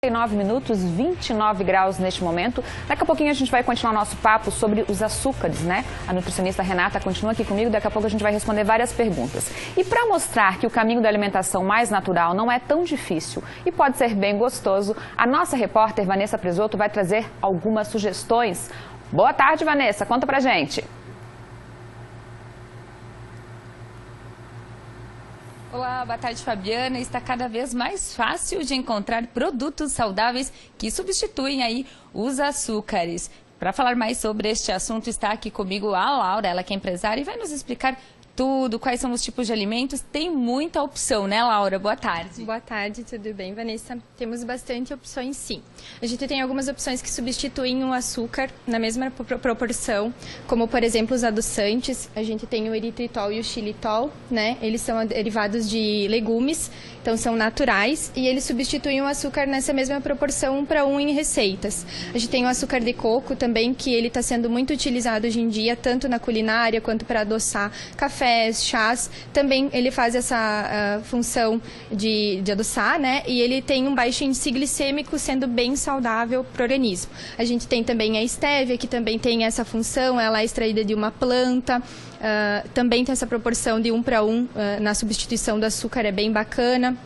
9 minutos, 29 graus neste momento. Daqui a pouquinho a gente vai continuar nosso papo sobre os açúcares, né? A nutricionista Renata continua aqui comigo, daqui a pouco a gente vai responder várias perguntas. E para mostrar que o caminho da alimentação mais natural não é tão difícil e pode ser bem gostoso, a nossa repórter Vanessa Presoto vai trazer algumas sugestões. Boa tarde, Vanessa, conta pra gente. Olá, boa tarde, Fabiana. Está cada vez mais fácil de encontrar produtos saudáveis que substituem aí os açúcares. Para falar mais sobre este assunto, está aqui comigo a Laura, ela que é empresária e vai nos explicar tudo, quais são os tipos de alimentos. Tem muita opção, né, Laura? Boa tarde. Boa tarde, tudo bem, Vanessa? Temos bastante opções, sim. A gente tem algumas opções que substituem o açúcar na mesma proporção, como, por exemplo, os adoçantes. A gente tem o eritritol e o xilitol, né? Eles são derivados de legumes, então são naturais, e eles substituem o açúcar nessa mesma proporção 1 para 1 em receitas. A gente tem o açúcar de coco também, que ele está sendo muito utilizado hoje em dia, tanto na culinária quanto para adoçar café, chás, também ele faz essa função de adoçar, né? E ele tem um baixo índice glicêmico, sendo bem saudável para o organismo. A gente tem também a estévia, que também tem essa função, ela é extraída de uma planta, também tem essa proporção de 1 para 1 na substituição do açúcar, é bem bacana.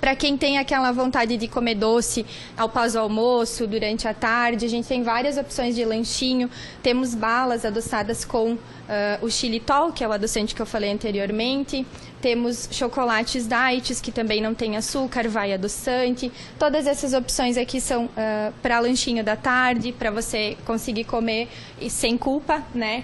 Para quem tem aquela vontade de comer doce ao pós-almoço, durante a tarde, a gente tem várias opções de lanchinho. Temos balas adoçadas com o xilitol, que é o adoçante que eu falei anteriormente. Temos chocolates diets, que também não tem açúcar, vai adoçante. Todas essas opções aqui são para lanchinho da tarde, para você conseguir comer e sem culpa, né?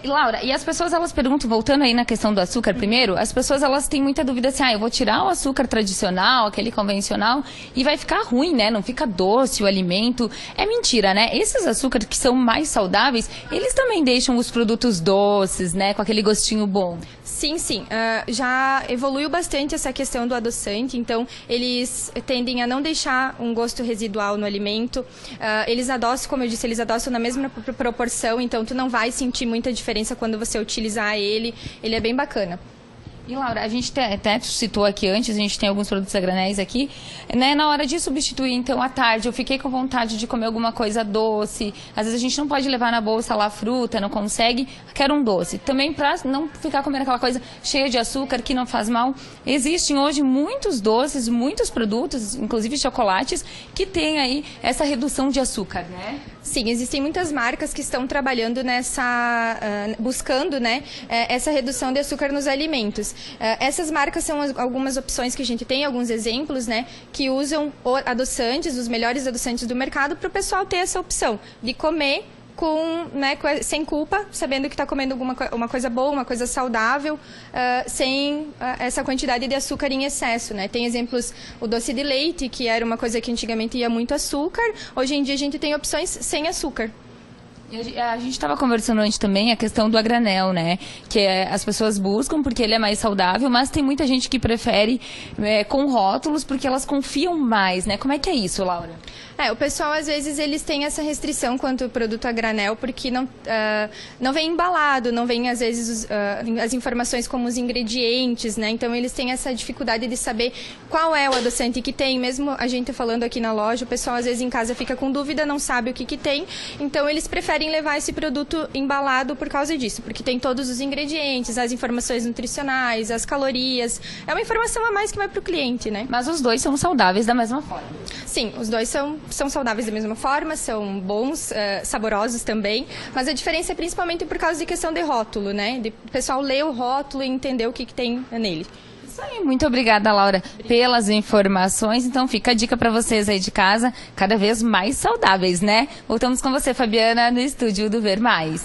Laura, e as pessoas, elas perguntam, voltando aí na questão do açúcar primeiro, as pessoas, elas têm muita dúvida assim, eu vou tirar o açúcar tradicional, aquele convencional, e vai ficar ruim, né? Não fica doce o alimento. É mentira, né? Esses açúcares que são mais saudáveis, eles também deixam os produtos doces, né? Com aquele gostinho bom. Sim, sim. Já evoluiu bastante essa questão do adoçante, então eles tendem a não deixar um gosto residual no alimento. Eles adoçam, como eu disse, eles adoçam na mesma proporção, então tu não vai sentir muita diferença quando você utilizar ele. Ele é bem bacana. E Laura, a gente até citou aqui antes, a gente tem alguns produtos a granéis aqui, né? Na hora de substituir, então, à tarde, eu fiquei com vontade de comer alguma coisa doce. Às vezes a gente não pode levar na bolsa lá fruta, não consegue, quero um doce. Também para não ficar comendo aquela coisa cheia de açúcar que não faz mal. Existem hoje muitos doces, muitos produtos, inclusive chocolates, que têm aí essa redução de açúcar, né? Sim, existem muitas marcas que estão trabalhando buscando, né, essa redução de açúcar nos alimentos. Essas marcas são algumas opções que a gente tem, alguns exemplos, né, que usam adoçantes, os melhores adoçantes do mercado, para o pessoal ter essa opção de comer sem culpa, sabendo que está comendo uma coisa boa, uma coisa saudável, sem essa quantidade de açúcar em excesso, né? Tem exemplos, o doce de leite, que era uma coisa que antigamente ia muito açúcar, hoje em dia a gente tem opções sem açúcar. A gente estava conversando antes também a questão do a granel, né? Que as pessoas buscam porque ele é mais saudável, mas tem muita gente que prefere com rótulos porque elas confiam mais, né? Como é que é isso, Laura? O pessoal, às vezes, eles têm essa restrição quanto ao produto a granel, porque não vem embalado, não vem, às vezes, as informações como os ingredientes, né? Então, eles têm essa dificuldade de saber qual é o adoçante que tem. Mesmo a gente falando aqui na loja, o pessoal, às vezes, em casa fica com dúvida, não sabe o que tem. Então, eles preferem levar esse produto embalado por causa disso, porque tem todos os ingredientes, as informações nutricionais, as calorias. É uma informação a mais que vai para o cliente, né? Mas os dois são saudáveis da mesma forma. Sim, os dois são saudáveis da mesma forma, são bons, saborosos também, mas a diferença é principalmente por causa de questão de rótulo, né? De o pessoal ler o rótulo e entender o que tem nele. Isso aí, muito obrigada, Laura, pelas informações. Então fica a dica para vocês aí de casa, cada vez mais saudáveis, né? Voltamos com você, Fabiana, no estúdio do Ver Mais.